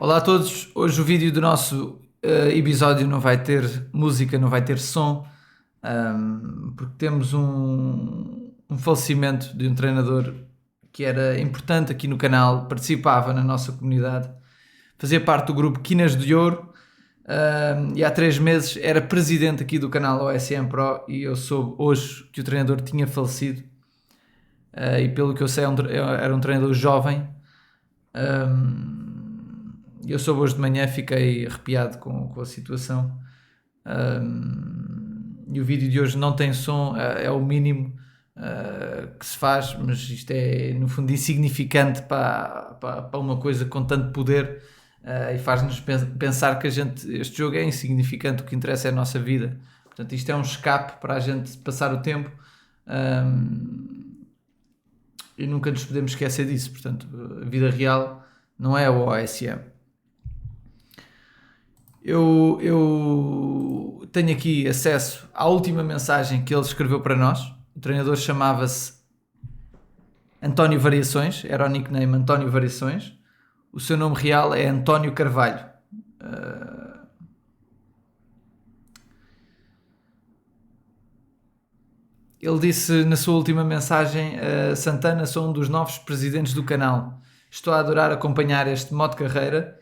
Olá a todos, hoje o vídeo do nosso episódio não vai ter música, não vai ter som, porque temos um falecimento de um treinador que era importante aqui no canal, participava na nossa comunidade, fazia parte do grupo Quinas de Ouro, e há 3 meses era presidente aqui do canal OSM Pro e eu soube hoje que o treinador tinha falecido, e pelo que eu sei era um treinador jovem. Eu soube hoje de manhã, fiquei arrepiado com a situação. E o vídeo de hoje não tem som, é o mínimo que se faz, mas isto é no fundo insignificante para uma coisa com tanto poder, e faz-nos pensar que este jogo é insignificante, o que interessa é a nossa vida. Portanto, isto é um escape para a gente passar o tempo, e nunca nos podemos esquecer disso. Portanto, a vida real não é o OSM. Eu tenho aqui acesso à última mensagem que ele escreveu para nós. O treinador chamava-se António Variações, era o nickname António Variações. O seu nome real é António Carvalho. Ele disse na sua última mensagem: Santana, sou um dos novos presidentes do canal. Estou a adorar acompanhar este modo de carreira.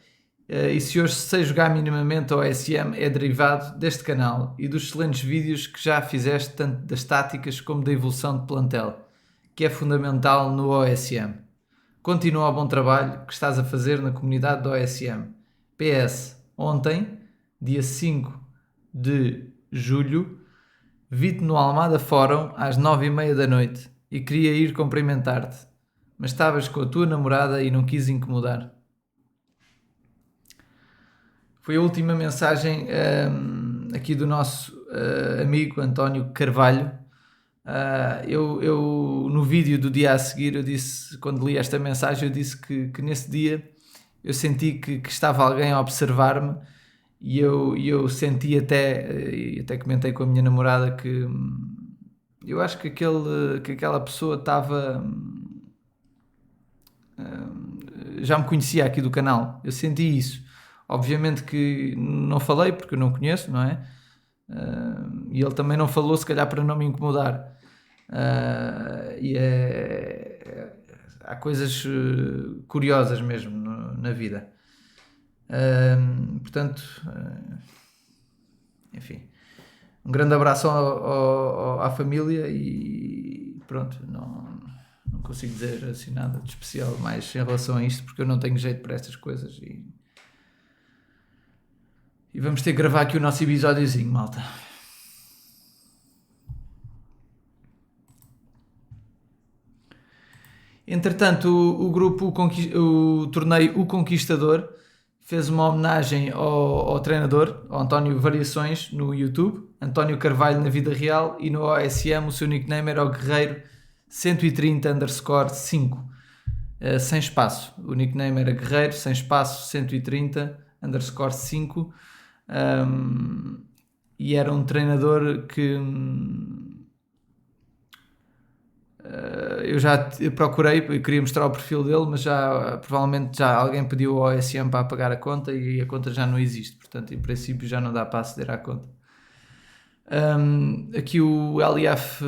E se hoje sei jogar minimamente ao OSM é derivado deste canal e dos excelentes vídeos que já fizeste, tanto das táticas como da evolução de plantel, que é fundamental no OSM. Continua o bom trabalho que estás a fazer na comunidade do OSM. PS, ontem, dia 5 de julho, vi-te no Almada Fórum às 9h30 da noite e queria ir cumprimentar-te, mas estavas com a tua namorada e não quis incomodar. Foi a última mensagem aqui do nosso amigo António Carvalho. Eu no vídeo do dia a seguir, eu disse, quando li esta mensagem, eu disse que nesse dia eu senti que estava alguém a observar-me e eu senti e até comentei com a minha namorada que eu acho que aquela pessoa estava... já me conhecia aqui do canal, eu senti isso. Obviamente que não falei porque eu não conheço, não é? E ele também não falou, se calhar para não me incomodar. Há coisas curiosas mesmo na vida. Portanto, enfim, um grande abraço à família e pronto, não consigo dizer assim nada de especial mais em relação a isto, porque eu não tenho jeito para estas coisas e vamos ter que gravar aqui o nosso episódiozinho, malta. Entretanto, o grupo, o torneio O Conquistador, fez uma homenagem ao treinador, ao António Variações, no YouTube, António Carvalho na vida real, e no OSM o seu nickname era o Guerreiro 130_5, sem espaço. O nickname era Guerreiro, sem espaço, 130_5. E era um treinador que eu já procurei, eu queria mostrar o perfil dele, mas provavelmente já alguém pediu ao OSM para apagar a conta e a conta já não existe, portanto em princípio já não dá para aceder à conta. Aqui o LF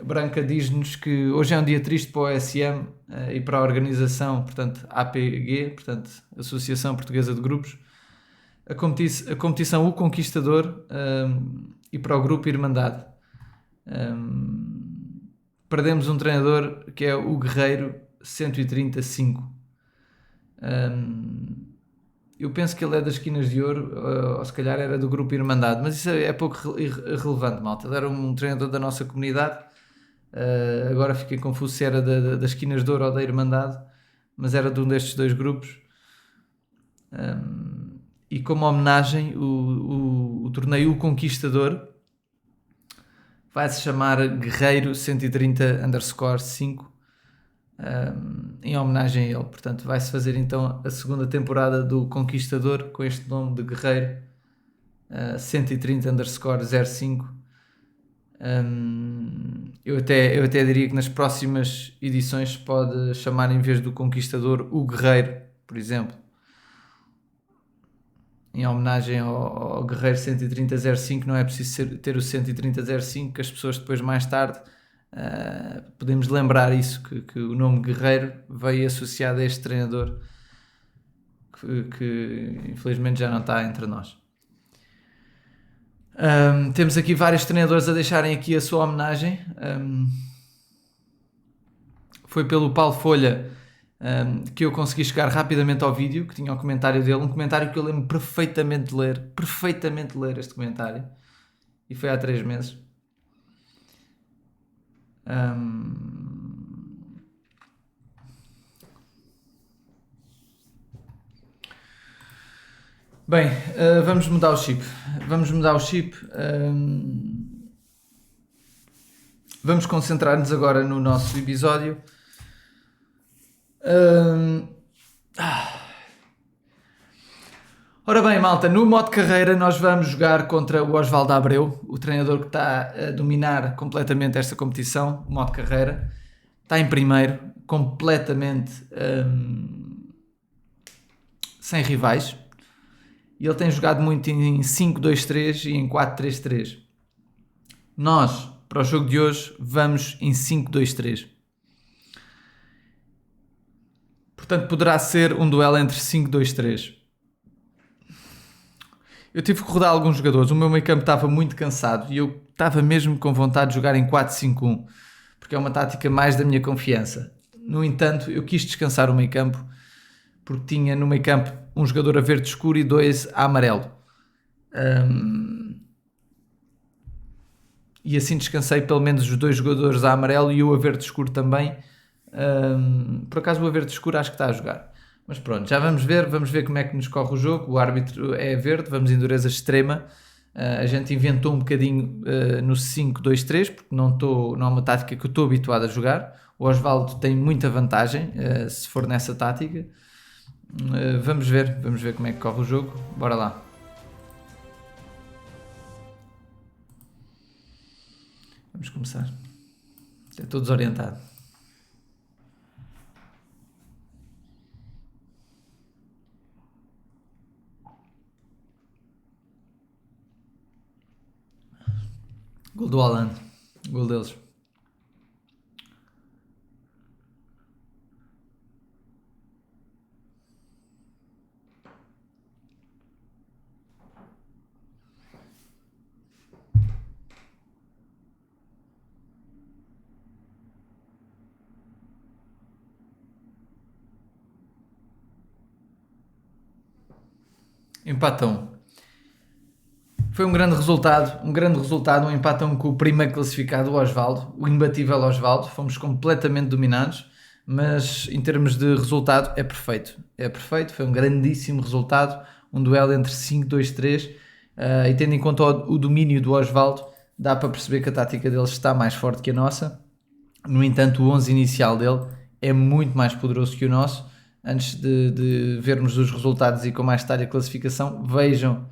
Branca diz-nos que hoje é um dia triste para o OSM e para a organização, portanto APG, portanto Associação Portuguesa de Grupos, a competição O Conquistador, e para o grupo Irmandade. Perdemos um treinador que é o Guerreiro 135. Eu penso que ele é das Quinas de Ouro, ou se calhar era do grupo Irmandade, mas isso é pouco irrelevante, malta. Ele era um treinador da nossa comunidade. Agora fiquei confuso se era das Quinas de Ouro ou da Irmandade, mas era de um destes dois grupos. E como homenagem, o torneio O Conquistador vai se chamar Guerreiro 130_5, em homenagem a ele. Portanto, vai-se fazer então a segunda temporada do Conquistador com este nome de Guerreiro 130_05. Eu até diria que nas próximas edições pode chamar, em vez do Conquistador, o Guerreiro, por exemplo, em homenagem ao Guerreiro 13005, não é preciso ter o 13005, que as pessoas depois mais tarde podemos lembrar isso, que o nome Guerreiro veio associado a este treinador que infelizmente já não está entre nós. Temos aqui vários treinadores a deixarem aqui a sua homenagem. Foi pelo Paulo Folha que eu consegui chegar rapidamente ao vídeo, que tinha o comentário dele, um comentário que eu lembro perfeitamente de ler este comentário, e foi há 3 meses. Bem, vamos mudar o chip. Vamos concentrar-nos agora no nosso episódio. Ora bem, malta, no modo carreira nós vamos jogar contra o Osvaldo Abreu, o treinador que está a dominar completamente esta competição. O modo carreira está em primeiro, completamente sem rivais, e ele tem jogado muito em 5-2-3 e em 4-3-3. Nós, para o jogo de hoje, vamos em 5-2-3. Portanto, poderá ser um duelo entre 5-2-3. Eu tive que rodar alguns jogadores. O meu meio campo estava muito cansado e eu estava mesmo com vontade de jogar em 4-5-1, porque é uma tática mais da minha confiança. No entanto, eu quis descansar o meio campo, porque tinha no meio campo um jogador a verde escuro e 2 a amarelo. E assim descansei pelo menos os 2 jogadores a amarelo e o a verde escuro também. Por acaso o a verde escuro acho que está a jogar. Mas pronto, já vamos ver como é que nos corre o jogo. O árbitro é verde, vamos em dureza extrema. A gente inventou um bocadinho no 5-2-3, porque não é uma tática que eu estou habituado a jogar. O Osvaldo tem muita vantagem se for nessa tática. Vamos ver como é que corre o jogo. Bora lá. Vamos começar. Estou desorientado. Gol do Haaland. Gol deles. Empatão. Foi um grande resultado, um empatão com o primeiro classificado, o Osvaldo, o imbatível Osvaldo. Fomos completamente dominados, mas em termos de resultado é perfeito, foi um grandíssimo resultado, um duelo entre 5-2-3, e tendo em conta o domínio do Osvaldo, dá para perceber que a tática deles está mais forte que a nossa. No entanto, o 11 inicial dele é muito mais poderoso que o nosso. Antes de vermos os resultados e com mais detalhe a classificação, vejam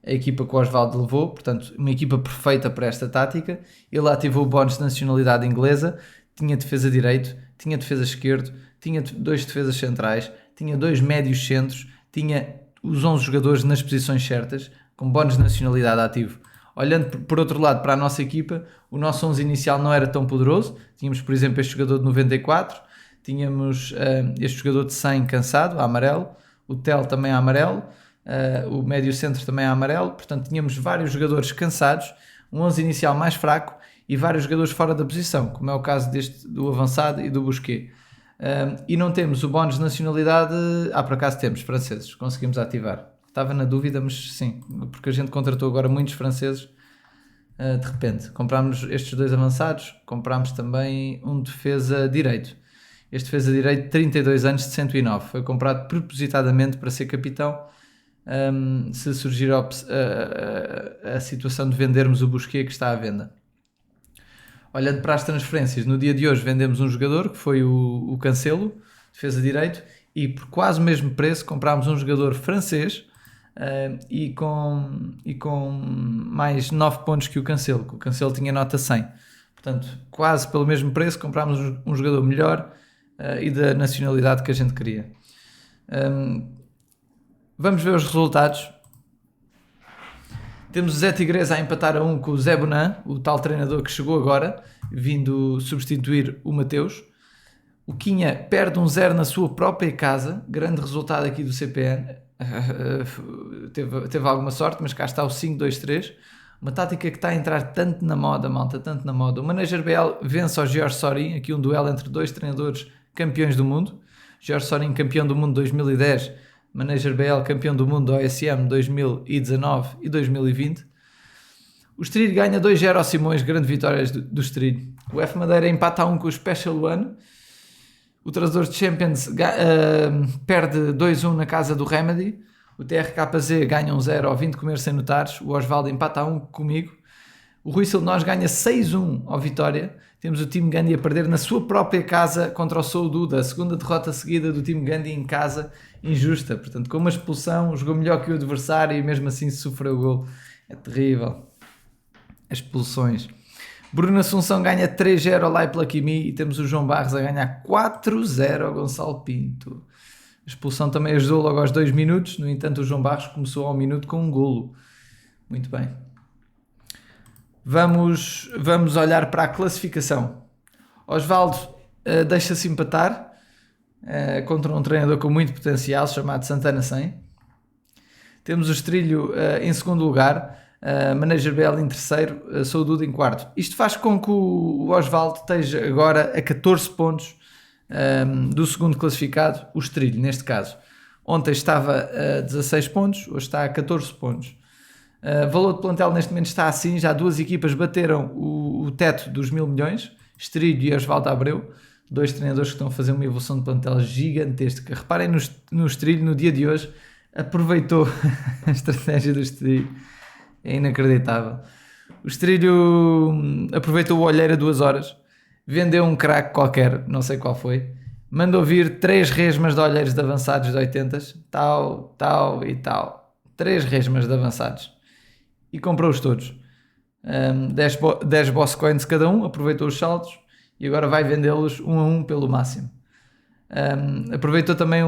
a equipa que o Osvaldo levou, portanto, uma equipa perfeita para esta tática. Ele ativou o bónus de nacionalidade inglesa, tinha defesa direito, tinha defesa esquerdo, tinha 2 defesas centrais, tinha 2 médios centros, tinha os 11 jogadores nas posições certas, com bónus de nacionalidade ativo. Olhando por outro lado para a nossa equipa, o nosso 11 inicial não era tão poderoso. Tínhamos, por exemplo, este jogador de 94, tínhamos este jogador de 100 cansado, a amarelo, o Tel também a amarelo, o médio centro também a amarelo. Portanto, tínhamos vários jogadores cansados, um 11 inicial mais fraco e vários jogadores fora da posição, como é o caso do avançado e do Busquets. E não temos o bónus de nacionalidade. Por acaso temos franceses, conseguimos ativar. Estava na dúvida, mas sim, porque a gente contratou agora muitos franceses. De repente, comprámos estes 2 avançados, comprámos também um defesa direito. Este defesa direito, 32 anos, de 109, foi comprado propositadamente para ser capitão. Se surgir a situação de vendermos o Busquets, que está à venda. Olhando para as transferências, no dia de hoje vendemos um jogador, que foi o Cancelo, defesa direito, e por quase o mesmo preço comprámos um jogador francês, e com mais 9 pontos que o Cancelo, que o Cancelo tinha nota 100. Portanto, quase pelo mesmo preço comprámos um jogador melhor e da nacionalidade que a gente queria. Vamos ver os resultados. Temos o Zé Tigres a empatar a 1 com o Zé Bonan, o tal treinador que chegou agora, vindo substituir o Mateus. O Quinha perde 1-0 na sua própria casa, grande resultado aqui do CPN. Teve alguma sorte, mas cá está o 5-2-3. Uma tática que está a entrar tanto na moda, malta, tanto na moda. O Manager BL vence ao Jorge Sorin, aqui um duelo entre dois treinadores campeões do mundo. Jorge Sorin, campeão do mundo 2010, Manager BL, campeão do mundo da OSM 2019 e 2020. O Estoril ganha 2-0 ao Simões, grande vitória do Estoril. O F Madeira empata a 1 com o Special One. O Tradutor de Champions perde 2-1 na casa do Remedy. O TRKZ ganha 1-0 ao 20 comer sem notares. O Osvaldo empata a 1 comigo. O Rui Silnós ganha 6-1 ao Vitória. Temos o time Gandhi a perder na sua própria casa contra o Sou Duda. A segunda derrota seguida do time Gandhi em casa, injusta. Portanto, com uma expulsão, jogou melhor que o adversário e mesmo assim sofreu o gol. É terrível. As expulsões. Bruno Assunção ganha 3-0 ao Lai Plakimi e temos o João Barros a ganhar 4-0 ao Gonçalo Pinto. A expulsão também ajudou logo aos 2 minutos, no entanto o João Barros começou ao minuto com um golo. Muito bem. Vamos olhar para a classificação. Osvaldo deixa-se empatar contra um treinador com muito potencial chamado Santana 100. Temos o Estrilho em segundo lugar. Manager BL em terceiro, Sou Duda em quarto. Isto faz com que o Osvaldo esteja agora a 14 pontos do segundo classificado, o Estrilho, neste caso. Ontem estava a 16 pontos, hoje está a 14 pontos. Valor de plantel neste momento está assim, já duas equipas bateram o teto dos 1.000 milhões, Estrilho e Osvaldo Abreu, dois treinadores que estão a fazer uma evolução de plantel gigantesca. Reparem no Estrilho, no dia de hoje, aproveitou a estratégia do Estrilho. É inacreditável. O Estrilho aproveitou o Olheira 2 horas, vendeu um craque qualquer, não sei qual foi, mandou vir 3 resmas de olheiros de avançados de 80, tal e tal. 3 resmas de avançados. E comprou-os todos. 10 boss coins cada um, aproveitou os saldos e agora vai vendê-los 1 a 1 pelo máximo. Aproveitou também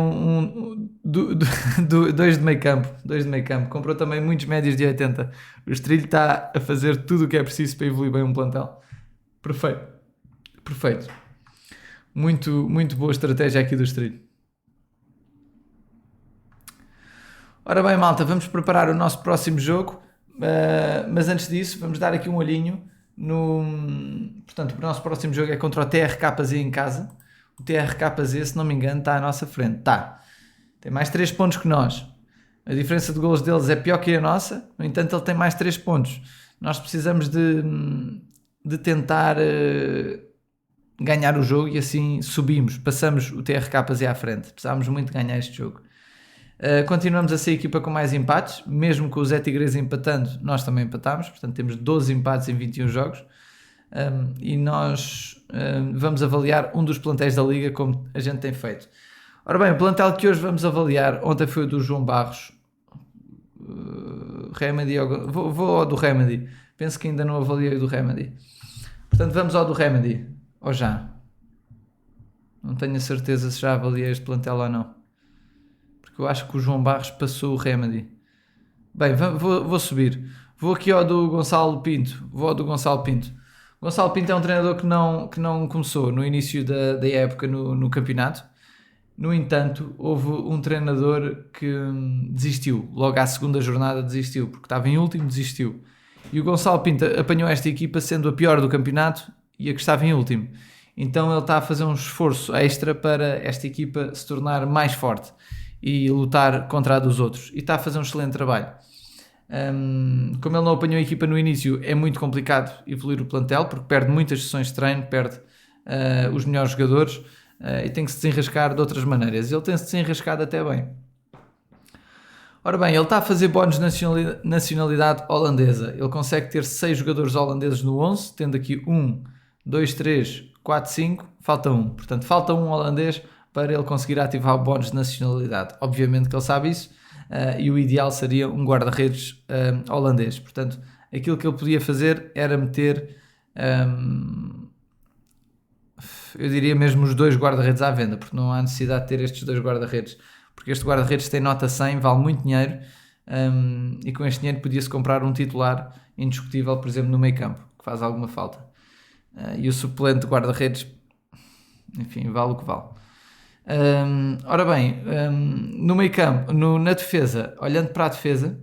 dois de meio campo, comprou também muitos médios de 80. O Estrilho está a fazer tudo o que é preciso para evoluir bem um plantel. Perfeito. Muito boa estratégia aqui do Estrilho. Ora bem, malta, vamos preparar o nosso próximo jogo, mas antes disso vamos dar aqui um olhinho portanto, o nosso próximo jogo é contra o TRKZ em casa. O TRKZ, se não me engano, está à nossa frente. Tem mais 3 pontos que nós. A diferença de golos deles é pior que a nossa. No entanto, ele tem mais 3 pontos. Nós precisamos de tentar ganhar o jogo e assim subimos. Passamos o TRKZ à frente. Precisávamos muito ganhar este jogo. Continuamos a ser a equipa com mais empates. Mesmo com o Zé Tigres empatando, nós também empatámos. Portanto, temos 12 empates em 21 jogos. E nós vamos avaliar um dos plantéis da Liga como a gente tem feito. Ora bem, o plantel que hoje vamos avaliar, ontem foi o do João Barros, Remedy, vou ao do Remedy, penso que ainda não avaliei o do Remedy, portanto vamos ao do Remedy, ou já, não tenho a certeza se já avaliei este plantel ou não, porque eu acho que o João Barros passou o Remedy. Bem, vou subir, vou aqui ao do Gonçalo Pinto, Gonçalo Pinto é um treinador que não começou no início da época no campeonato. No entanto, houve um treinador que desistiu. Logo à segunda jornada desistiu, porque estava em último, desistiu. E o Gonçalo Pinto apanhou esta equipa sendo a pior do campeonato e a que estava em último. Então ele está a fazer um esforço extra para esta equipa se tornar mais forte e lutar contra a dos outros. E está a fazer um excelente trabalho. Como ele não apanhou a equipa no início, é muito complicado evoluir o plantel, porque perde muitas sessões de treino, perde os melhores jogadores e tem que se desenrascar de outras maneiras. Ele tem-se desenrascado até bem. Ora bem, ele está a fazer bónus de nacionalidade holandesa. Ele consegue ter 6 jogadores holandeses no 11, tendo aqui 1, 2, 3, 4, 5, falta 1. Portanto, falta um holandês para ele conseguir ativar o bónus de nacionalidade. Obviamente que ele sabe isso. E o ideal seria um guarda-redes holandês. Portanto, aquilo que ele podia fazer era meter, eu diria mesmo os 2 guarda-redes à venda, porque não há necessidade de ter estes 2 guarda-redes. porque este guarda-redes tem nota 100, vale muito dinheiro, e com este dinheiro podia-se comprar um titular indiscutível, por exemplo, no meio campo, que faz alguma falta. E o suplente de guarda-redes, enfim, vale o que vale. Ora bem, no meio campo, na defesa, olhando para a defesa,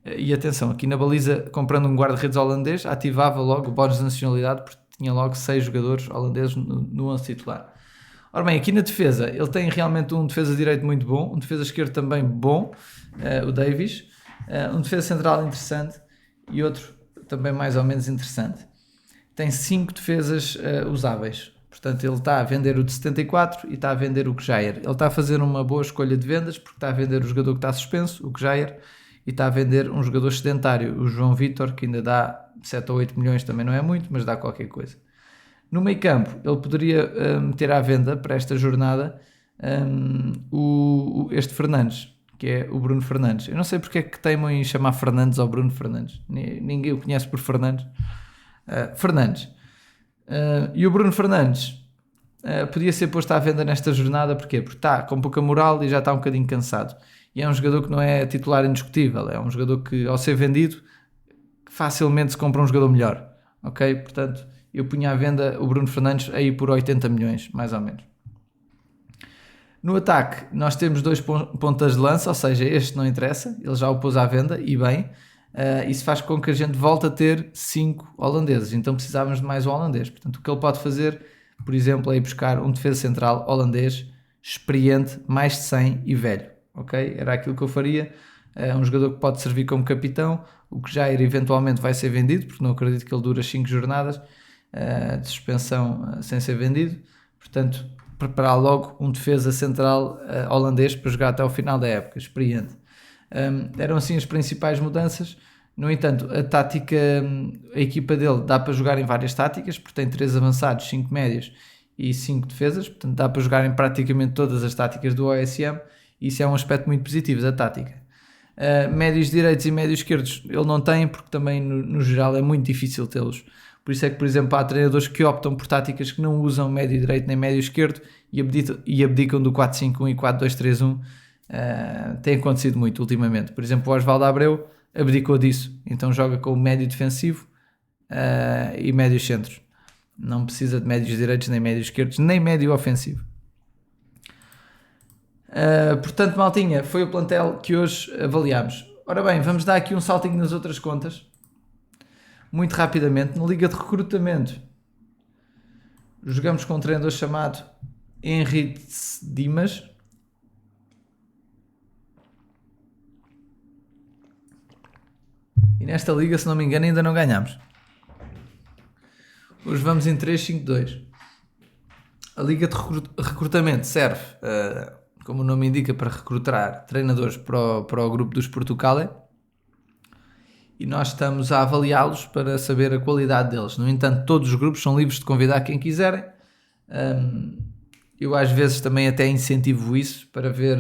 e atenção, aqui na baliza, comprando um guarda-redes holandês, ativava logo o bónus de nacionalidade, porque tinha logo 6 jogadores holandeses no 11 titular. Ora bem, aqui na defesa, ele tem realmente um defesa direito muito bom, um defesa esquerdo também bom, o Davies, um defesa central interessante e outro também mais ou menos interessante. Tem 5 defesas usáveis. Portanto, ele está a vender o de 74 e está a vender o Kjaer. Ele está a fazer uma boa escolha de vendas porque está a vender o jogador que está suspenso, o Kjaer, e está a vender um jogador sedentário, o João Vitor, que ainda dá 7 ou 8 milhões, também não é muito, mas dá qualquer coisa. No meio campo, ele poderia meter à venda para esta jornada este Fernandes, que é o Bruno Fernandes. Eu não sei porque é que teimam em chamar Fernandes ao Bruno Fernandes. Ninguém o conhece por Fernandes. Fernandes. E o Bruno Fernandes podia ser posto à venda nesta jornada, porquê? Porque está com pouca moral e já está um bocadinho cansado. E é um jogador que não é titular indiscutível, é um jogador que, ao ser vendido, facilmente se compra um jogador melhor. Ok? Portanto, eu punha à venda o Bruno Fernandes aí por 80 milhões, mais ou menos. No ataque, nós temos 2 pontas de lança, ou seja, este não interessa, ele já o pôs à venda, e bem, isso faz com que a gente volte a ter 5 holandeses, então precisávamos de mais um holandês. Portanto, o que ele pode fazer, por exemplo, é ir buscar um defesa central holandês, experiente, mais de 100 e velho. Ok? Era aquilo que eu faria, um jogador que pode servir como capitão, o que já eventualmente vai ser vendido, porque não acredito que ele dure as 5 jornadas de suspensão sem ser vendido. Portanto, preparar logo um defesa central holandês para jogar até ao final da época, experiente. Eram assim as principais mudanças. No entanto, a tática, a equipa dele dá para jogar em várias táticas, porque tem 3 avançados, 5 médios e 5 defesas, portanto dá para jogar em praticamente todas as táticas do OSM, e isso é um aspecto muito positivo da tática. Médios direitos e médios esquerdos ele não tem, porque também no geral é muito difícil tê-los. Por isso é que, por exemplo, há treinadores que optam por táticas que não usam médio direito nem médio esquerdo e abdicam do 4-5-1 e 4-2-3-1. Tem acontecido muito ultimamente. Por exemplo, o Osvaldo Abreu abdicou disso, então joga com o médio defensivo e médios centros. Não precisa de médios direitos, nem médios esquerdos, nem médio ofensivo. Portanto, maltinha, foi o plantel que hoje avaliámos. Ora bem, vamos dar aqui um saltinho nas outras contas, muito rapidamente. Na Liga de Recrutamento, jogamos com um treinador chamado Henrique Dimas. E nesta liga, se não me engano, ainda não ganhámos. Hoje vamos em 3-5-2. A Liga de Recrutamento serve, como o nome indica, para recrutar treinadores para o grupo dos Portucale. E nós estamos a avaliá-los para saber a qualidade deles. No entanto, todos os grupos são livres de convidar quem quiserem. Eu às vezes também até incentivo isso para ver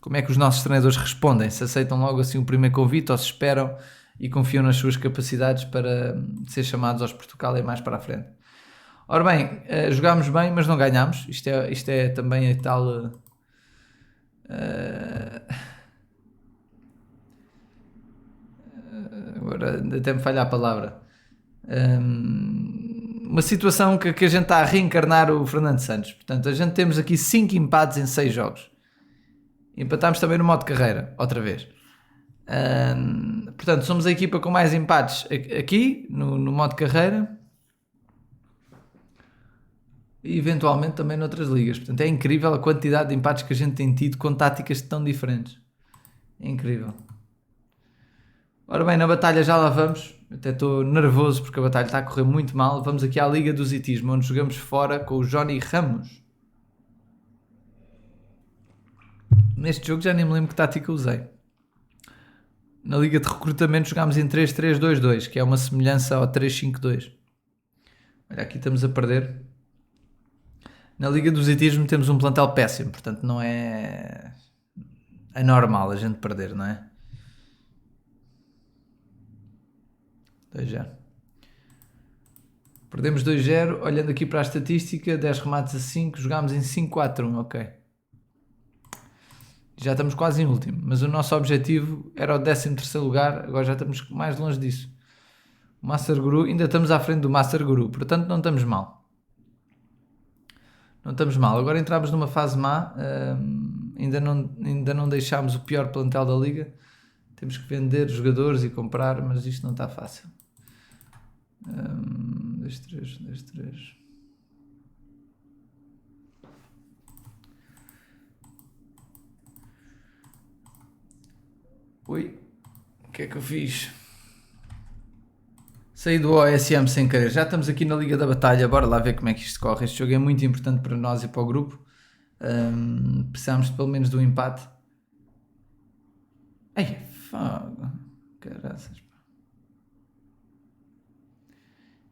como é que os nossos treinadores respondem, se aceitam logo assim o primeiro convite ou se esperam e confiam nas suas capacidades para ser chamados aos Portugal e mais para a frente. Ora bem, jogámos bem, mas não ganhámos. Isto é também a tal... agora até me falha a palavra. Uma situação que a gente está a reencarnar o Fernando Santos. Portanto, a gente temos aqui 5 empates em 6 jogos. Empatámos também no modo carreira, outra vez. Portanto, somos a equipa com mais empates aqui, no modo carreira. E eventualmente também noutras ligas. Portanto, é incrível a quantidade de empates que a gente tem tido com táticas tão diferentes. É incrível. Ora bem, na batalha já lá vamos. Até estou nervoso porque a batalha está a correr muito mal. Vamos aqui à Liga dos Itismo, onde jogamos fora com o Johnny Ramos. Neste jogo já nem me lembro que tática usei. Na Liga de Recrutamento jogámos em 3-3-2-2, que é uma semelhança ao 3-5-2. Olha, aqui estamos a perder. Na Liga dos Itismo temos um plantel péssimo, portanto não é anormal a gente perder, não é? 2-0. Perdemos 2-0, olhando aqui para a estatística, 10 remates a 5, jogámos em 5-4-1, ok. Já estamos quase em último, mas o nosso objetivo era o 13º lugar, agora já estamos mais longe disso. O Master Guru, ainda estamos à frente do Master Guru, portanto não estamos mal. Não estamos mal. Agora entramos numa fase má, ainda não deixámos o pior plantel da liga. Temos que vender jogadores e comprar, mas isto não está fácil. 2-3. Ui, o que é que eu fiz? Saí do OSM sem querer. Já estamos aqui na Liga da Batalha, bora lá ver como é que isto corre. Este jogo é muito importante para nós e para o grupo. Precisamos pelo menos de um empate. Ai, fogo.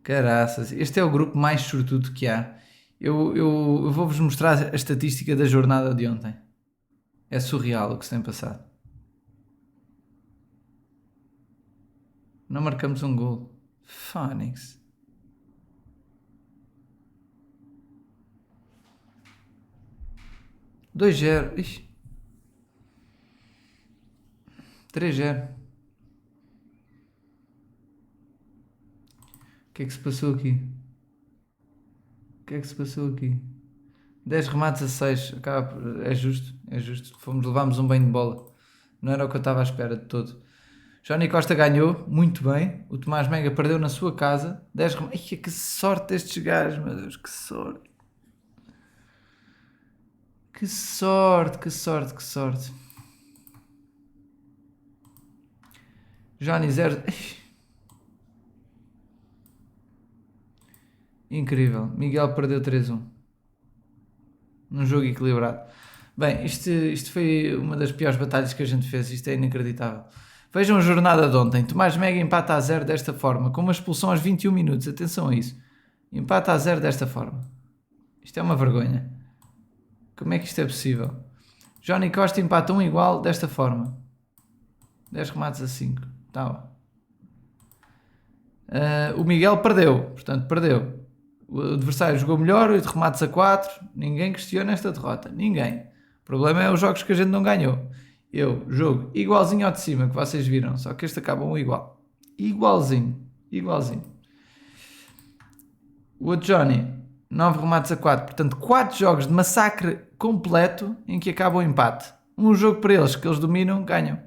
Caraças. Este é o grupo mais sortudo que há. Eu vou-vos mostrar a estatística da jornada de ontem. É surreal o que se tem passado. Não marcamos um gol. Fónix. Dois 0. 3-0. O que é que se passou aqui? 10 remates a 6. É justo. Levámos um banho de bola. Não era o que eu estava à espera de todo. Johnny Costa ganhou, muito bem. O Tomás Mega perdeu na sua casa. 10 remates. Que sorte destes gajos, meu Deus, que sorte. Que sorte. Johnny 0. Incrível. Miguel perdeu 3-1. Num jogo equilibrado. Bem, isto foi uma das piores batalhas que a gente fez. Isto é inacreditável. Vejam a jornada de ontem. Tomás Mega empata a 0 desta forma, com uma expulsão aos 21 minutos. Atenção a isso. Empata a 0 desta forma. Isto é uma vergonha. Como é que isto é possível? Johnny Costa empata um igual desta forma. 10 remates a 5. Tá. O Miguel perdeu. O adversário jogou melhor, 8 remates a 4. Ninguém questiona esta derrota. Ninguém. O problema é os jogos que a gente não ganhou. Eu jogo igualzinho ao de cima, que vocês viram. Só que este acaba um igual. Igualzinho. O outro Johnny, 9 remates a 4. Portanto, 4 jogos de massacre completo em que acaba o empate. Um jogo para eles que eles dominam, ganham.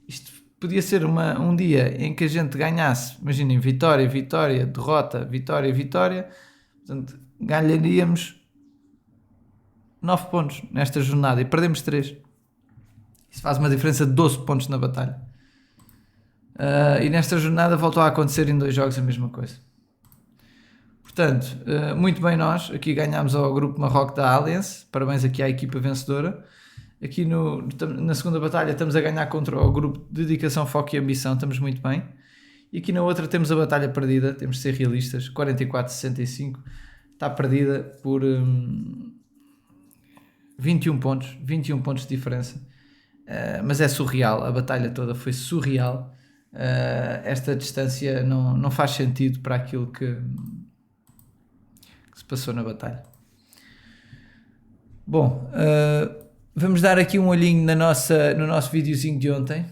Isto podia ser um dia em que a gente ganhasse. Imaginem, vitória, derrota, vitória. Portanto, ganharíamos 9 pontos nesta jornada e perdemos 3. Isso faz uma diferença de 12 pontos na batalha. E nesta jornada voltou a acontecer em 2 jogos a mesma coisa. Portanto, muito bem nós. Aqui ganhámos ao grupo Marrocos da Alliance. Parabéns aqui à equipa vencedora. Aqui na segunda batalha estamos a ganhar contra o grupo de Dedicação, Foco e Ambição. Estamos muito bem. E aqui na outra temos a batalha perdida. Temos de ser realistas. 44-65. Está perdida por 21 pontos. 21 pontos de diferença. Mas é surreal. A batalha toda foi surreal. Esta distância não faz sentido para aquilo que se passou na batalha. Bom, vamos dar aqui um olhinho no nosso videozinho de ontem.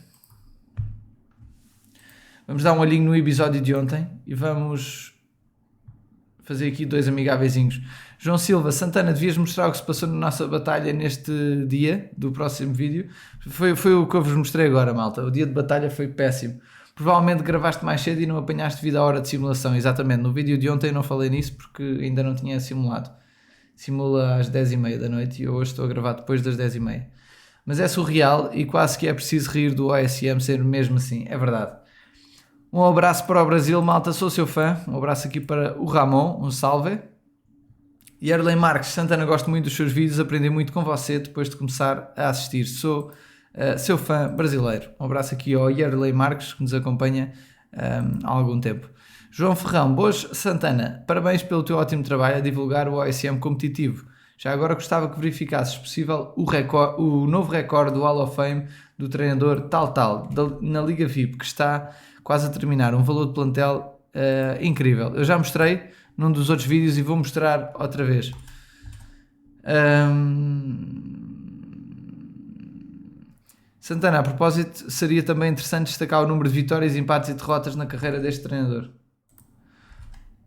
Vamos dar um olhinho no episódio de ontem e vamos fazer aqui 2 amigáveiszinhos. João Silva, Santana, devias mostrar o que se passou na nossa batalha neste dia do próximo vídeo. Foi o que eu vos mostrei agora, malta. O dia de batalha foi péssimo. Provavelmente gravaste mais cedo e não apanhaste devido à hora de simulação. Exatamente, no vídeo de ontem eu não falei nisso porque ainda não tinha simulado. Simula às 10h30 da noite e eu hoje estou a gravar depois das 10h30. Mas é surreal e quase que é preciso rir do OSM ser mesmo assim, é verdade. Um abraço para o Brasil, malta, sou seu fã. Um abraço aqui para o Ramon, um salve. E Yerley Marques, Santana, gosto muito dos seus vídeos, aprendi muito com você depois de começar a assistir. Sou seu fã brasileiro. Um abraço aqui ao Yerley Marques, que nos acompanha há algum tempo. João Ferrão, boas Santana, parabéns pelo teu ótimo trabalho a divulgar o OSM competitivo. Já agora gostava que verificasses, se possível, o novo recorde do Hall of Fame do treinador na Liga VIP, que está quase a terminar. Um valor de plantel incrível. Eu já mostrei num dos outros vídeos e vou mostrar outra vez. Santana, a propósito, seria também interessante destacar o número de vitórias, empates e derrotas na carreira deste treinador.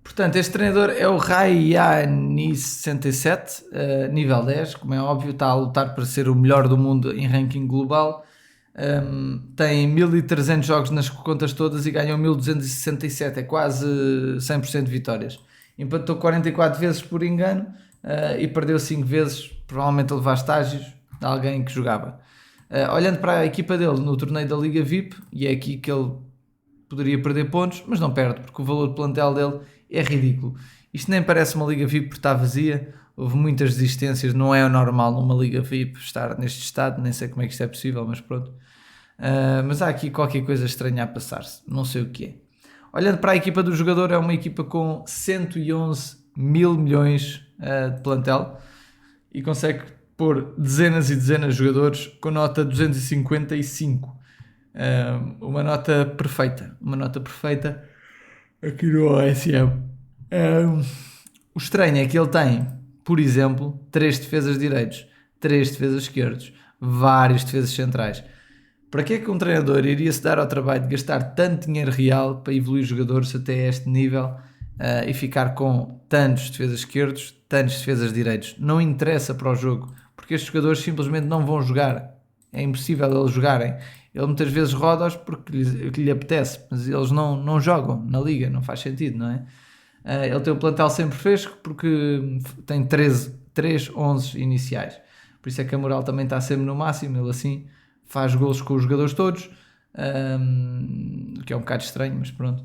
Portanto, este treinador é o Raiani67, nível 10, como é óbvio, está a lutar para ser o melhor do mundo em ranking global. Tem 1300 jogos nas contas todas e ganhou 1267, é quase 100% de vitórias. Empatou 44 vezes por engano e perdeu 5 vezes, provavelmente a levar estágios de alguém que jogava. Olhando para a equipa dele no torneio da Liga VIP, e é aqui que ele poderia perder pontos, mas não perde, porque o valor de plantel dele é ridículo. Isto nem parece uma Liga VIP porque está vazia, houve muitas desistências, não é normal numa Liga VIP estar neste estado, nem sei como é que isto é possível, mas pronto. Mas há aqui qualquer coisa estranha a passar-se, não sei o que é. Olhando para a equipa do jogador, é uma equipa com 111 mil milhões de plantel e consegue pôr dezenas e dezenas de jogadores com nota 255. Uma nota perfeita aqui no OSM. O estranho é que ele tem, por exemplo, 3 defesas direitos, 3 defesas esquerdos, vários defesas centrais. Para que é que um treinador iria se dar ao trabalho de gastar tanto dinheiro real para evoluir jogadores até este nível e ficar com tantos defesas esquerdos, tantos defesas direitos? Não interessa para o jogo, porque estes jogadores simplesmente não vão jogar. É impossível eles jogarem. Ele muitas vezes roda-os porque lhe apetece, mas eles não jogam na liga, não faz sentido, não é? Ele tem o plantel sempre fresco porque tem 3 11 iniciais. Por isso é que a moral também está sempre no máximo. Ele assim faz golos com os jogadores todos, o que é um bocado estranho, mas pronto.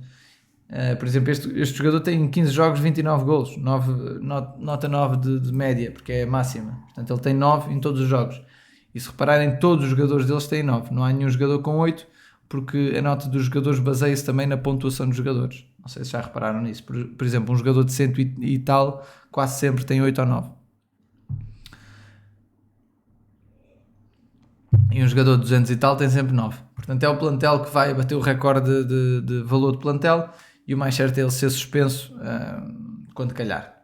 Por exemplo, este jogador tem 15 jogos, 29 golos, nota 9 de média, porque é a máxima. Portanto, ele tem 9 em todos os jogos. E se repararem, todos os jogadores deles têm 9. Não há nenhum jogador com 8, porque a nota dos jogadores baseia-se também na pontuação dos jogadores. Não sei se já repararam nisso. Por exemplo, um jogador de 100 e tal quase sempre tem 8 ou 9. E um jogador de 200 e tal tem sempre 9. Portanto, é o plantel que vai bater o recorde de valor de plantel e o mais certo é ele ser suspenso quando calhar.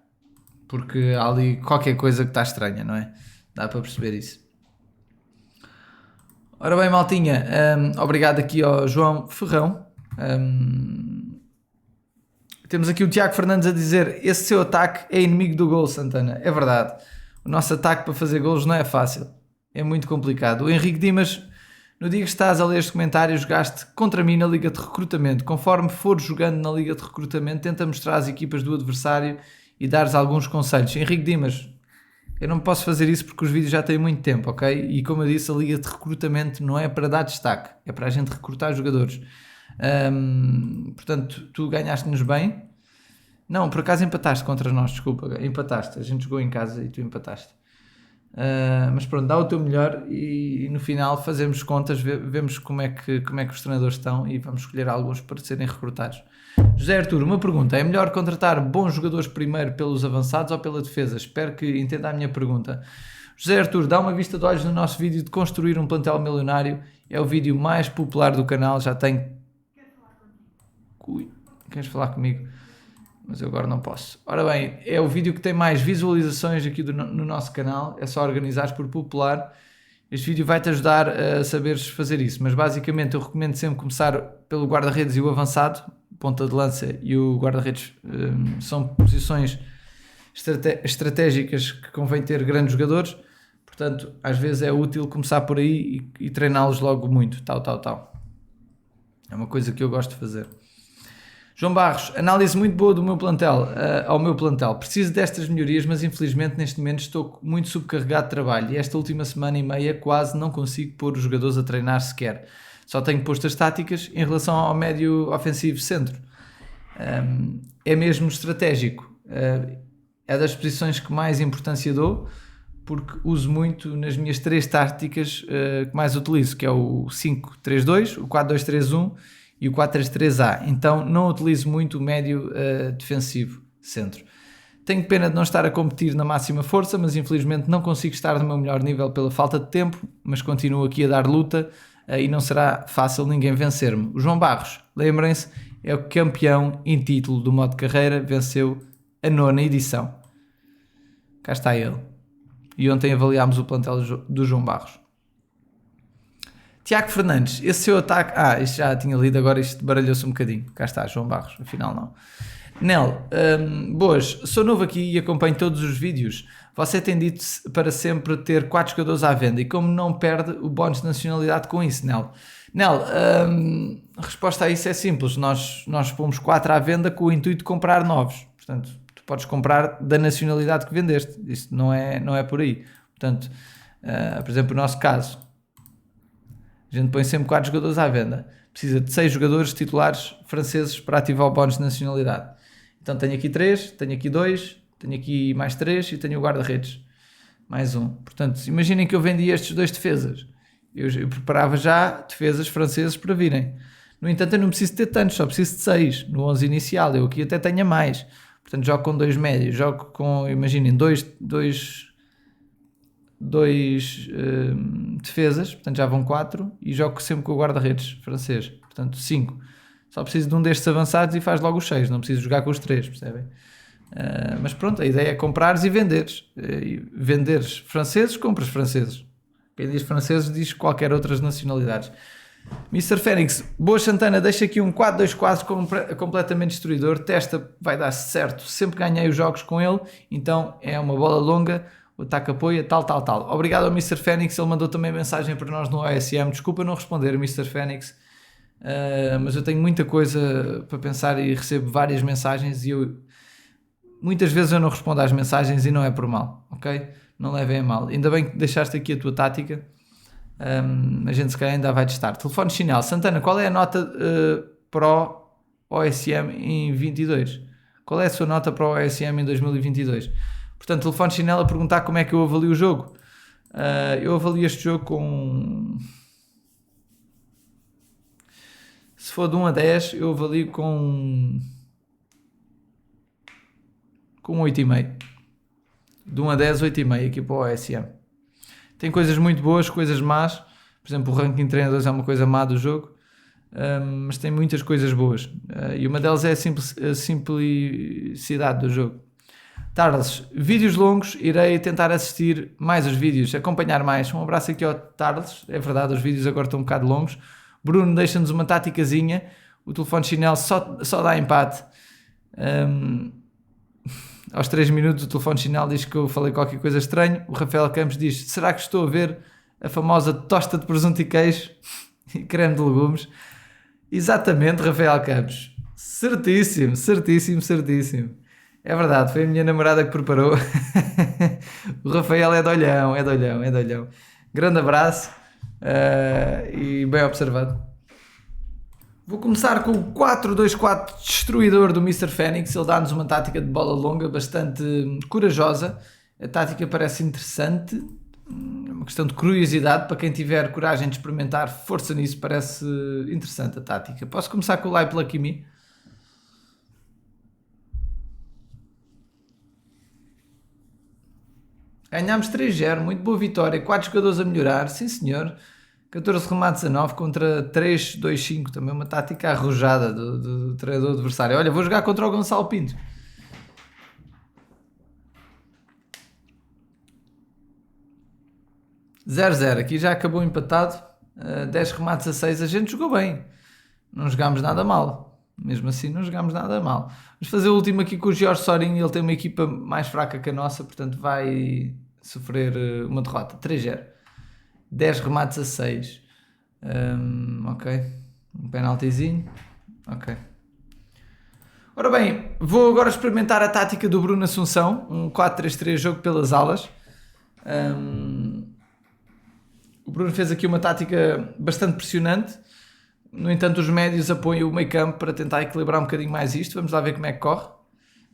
Porque há ali qualquer coisa que está estranha, não é? Dá para perceber isso. Ora bem, maltinha, obrigado aqui ao João Ferrão. Temos aqui o Tiago Fernandes a dizer: esse seu ataque é inimigo do gol, Santana. É verdade. O nosso ataque para fazer golos não é fácil. É muito complicado. O Henrique Dimas, no dia que estás a ler este comentário, jogaste contra mim na Liga de Recrutamento. Conforme fores jogando na Liga de Recrutamento, tenta mostrar as equipas do adversário e dares alguns conselhos. Henrique Dimas, eu não posso fazer isso porque os vídeos já têm muito tempo, ok? E como eu disse, a Liga de Recrutamento não é para dar destaque, é para a gente recrutar jogadores. Portanto, tu ganhaste-nos bem. Não, por acaso empataste contra nós, desculpa, empataste. A gente jogou em casa e tu empataste. Mas pronto, dá o teu melhor e no final fazemos contas, vemos como é que os treinadores estão e vamos escolher alguns para serem recrutados. José Arturo, uma pergunta: é melhor contratar bons jogadores primeiro pelos avançados ou pela defesa? Espero que entenda a minha pergunta. José Arturo, dá uma vista de olhos no nosso vídeo de construir um plantel milionário, é o vídeo mais popular do canal, já tem... Ui, queres falar comigo? Mas eu agora não posso. Ora bem, é o vídeo que tem mais visualizações aqui no nosso canal, é só organizares por popular. Este vídeo vai-te ajudar a saberes fazer isso, mas basicamente eu recomendo sempre começar pelo guarda-redes e o avançado. Ponta de lança e o guarda-redes são posições estratégicas que convém ter grandes jogadores, portanto às vezes é útil começar por aí e treiná-los logo muito, tal. É uma coisa que eu gosto de fazer. João Barros, análise muito boa do meu plantel, ao meu plantel. Preciso destas melhorias, mas infelizmente neste momento estou muito subcarregado de trabalho e esta última semana e meia quase não consigo pôr os jogadores a treinar sequer. Só tenho posto as táticas em relação ao médio ofensivo centro. É mesmo estratégico. É das posições que mais importância dou, porque uso muito nas minhas 3 táticas que mais utilizo, que é o 5-3-2, o 4-2-3-1 e o 4-3-3-A. Então não utilizo muito o médio defensivo centro. Tenho pena de não estar a competir na máxima força, mas infelizmente não consigo estar no meu melhor nível pela falta de tempo, mas continuo aqui a dar luta e não será fácil ninguém vencer-me. O João Barros, lembrem-se, é o campeão em título do modo carreira, venceu a 9ª edição. Cá está ele. E ontem avaliámos o plantel do João Barros. Tiago Fernandes, esse seu ataque. Isto já tinha lido, agora isto baralhou-se um bocadinho. Cá está, João Barros, afinal não. Nel, boas, sou novo aqui e acompanho todos os vídeos. Você tem dito para sempre ter 4 jogadores à venda e como não perde o bónus de nacionalidade com isso, Nel? Nel, a resposta a isso é simples. Nós pomos 4 à venda com o intuito de comprar novos. Portanto, tu podes comprar da nacionalidade que vendeste. Isso não é por aí. Portanto, por exemplo, no nosso caso, a gente põe sempre 4 jogadores à venda. Precisa de 6 jogadores titulares franceses para ativar o bónus de nacionalidade. Então tenho aqui 3, tenho aqui 2, tenho aqui mais 3 e tenho o guarda-redes. Mais um. Portanto, imaginem que eu vendi estes 2 defesas. Eu preparava já defesas franceses para virem. No entanto, eu não preciso ter tantos, só preciso de 6 no 11 inicial. Eu aqui até tenho mais. Portanto, jogo com 2 médios, jogo com, imaginem, 2 defesas, portanto já vão 4 e jogo sempre com o guarda-redes francês, portanto 5. Só preciso de um destes avançados e faz logo os 6, não preciso jogar com os 3, percebem? Mas pronto, a ideia é comprares e venderes. Venderes franceses, compras franceses. Quem diz franceses diz qualquer outras nacionalidades. Mr. Fênix, boa Santana, deixa aqui um 4-2-4 completamente destruidor. Testa, vai dar certo. Sempre ganhei os jogos com ele, então é uma bola longa. O ataque apoia, tal. Obrigado ao Mr. Fênix, ele mandou também mensagem para nós no OSM. Desculpa não responder, Mr. Fênix, mas eu tenho muita coisa para pensar e recebo várias mensagens e muitas vezes eu não respondo às mensagens e não é por mal, ok? Não levem a mal. Ainda bem que deixaste aqui a tua tática. A gente se calhar ainda vai testar. Telefone chinelo. Santana, qual é a nota para o OSM em 22? Qual é a sua nota para o OSM em 2022? Portanto, telefone chinelo a perguntar como é que eu avalio o jogo. Eu avalio este jogo com... Se for de 1 a 10, eu avalio com 8,5. De 1 a 10, 8,5 aqui para o OSM. Tem coisas muito boas, coisas más. Por exemplo, o ranking de treinadores é uma coisa má do jogo. Mas tem muitas coisas boas. E uma delas é a simplicidade do jogo. Tarles, vídeos longos, irei tentar assistir mais os vídeos, acompanhar mais. Um abraço aqui ao Tarles, é verdade, os vídeos agora estão um bocado longos. Bruno, deixa-nos uma táticazinha, o telefone chinelo só dá empate. Aos 3 minutos o telefone chinelo diz que eu falei qualquer coisa estranha. O Rafael Campos diz, será que estou a ver a famosa tosta de presunto e queijo e creme de legumes? Exatamente, Rafael Campos, certíssimo. É verdade, foi a minha namorada que preparou. O Rafael é de olhão. Grande abraço e bem observado. Vou começar com o 4-2-4 destruidor do Mr. Fênix. Ele dá-nos uma tática de bola longa bastante corajosa. A tática parece interessante. É uma questão de curiosidade. Para quem tiver coragem de experimentar, força nisso. Parece interessante a tática. Posso começar com o Live Lucky Me? Ganhámos 3-0, muito boa vitória, 4 jogadores a melhorar, sim senhor, 14 remates a 9 contra 3-2-5, também uma tática arrojada do treinador adversário. Olha, vou jogar contra o Gonçalo Pinto. 0-0, aqui já acabou empatado, 10 remates a 6, a gente jogou bem, não jogámos nada mal, mesmo assim não jogámos nada mal. Vamos fazer o último aqui com o Jorge Sorinho, ele tem uma equipa mais fraca que a nossa, portanto vai sofrer uma derrota, 3-0, 10 remates a 6, ok, um penaltizinho, ok. Ora bem, vou agora experimentar a tática do Bruno Assunção, um 4-3-3 jogo pelas alas. O Bruno fez aqui uma tática bastante pressionante, no entanto os médios apoiam o meio campo para tentar equilibrar um bocadinho mais isto. Vamos lá ver como é que corre.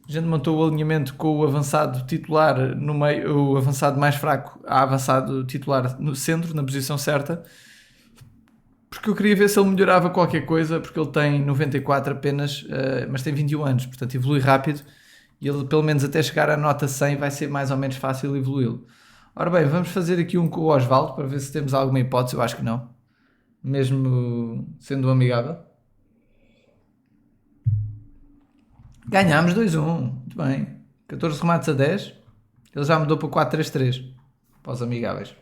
A gente montou o alinhamento com o avançado titular no meio, o avançado mais fraco, a avançado titular no centro, na posição certa, porque eu queria ver se ele melhorava qualquer coisa, porque ele tem 94 apenas, mas tem 21 anos, portanto evolui rápido, e ele pelo menos até chegar à nota 100 vai ser mais ou menos fácil evoluí-lo. Ora bem, vamos fazer aqui um com o Osvaldo para ver se temos alguma hipótese. Eu acho que não, mesmo sendo um amigável. Ganhámos 2-1, muito bem, 14 remates a 10, ele já mudou para 4-3-3 para os amigáveis.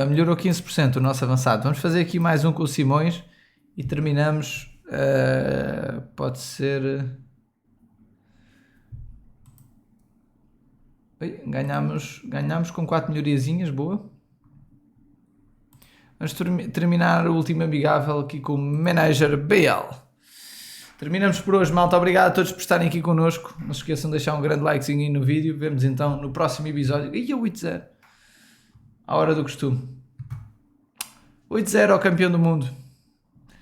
Melhorou 15% o nosso avançado. Vamos fazer aqui mais um com o Simões e terminamos. Pode ser. Ganhámos com 4 melhoriazinhas, boa. Vamos terminar o último amigável aqui com o Manager BL. Terminamos por hoje, malta. Obrigado a todos por estarem aqui connosco. Não se esqueçam de deixar um grande likezinho aí no vídeo. Vemos então no próximo episódio. E o 8-0. À hora do costume. 8-0 ao campeão do mundo.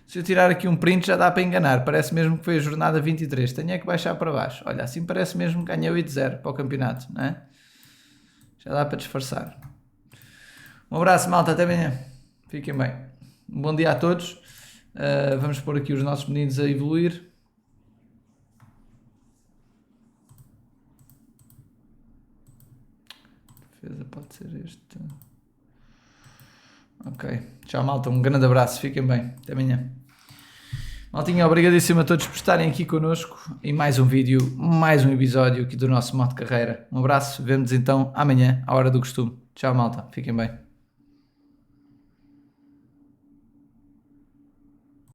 Se eu tirar aqui um print já dá para enganar. Parece mesmo que foi a jornada 23. Tenho é que baixar para baixo. Olha, assim parece mesmo que ganhei 8-0 para o campeonato, não é? Já dá para disfarçar. Um abraço, malta. Até amanhã. Fiquem bem. Um bom dia a todos. Vamos pôr aqui os nossos meninos a evoluir. Defesa pode ser este. Ok. Tchau, malta. Um grande abraço. Fiquem bem. Até amanhã. Maltinha, obrigadíssimo a todos por estarem aqui connosco em mais um vídeo, mais um episódio aqui do nosso modo de carreira. Um abraço. Vemo-nos então amanhã, à hora do costume. Tchau, malta. Fiquem bem.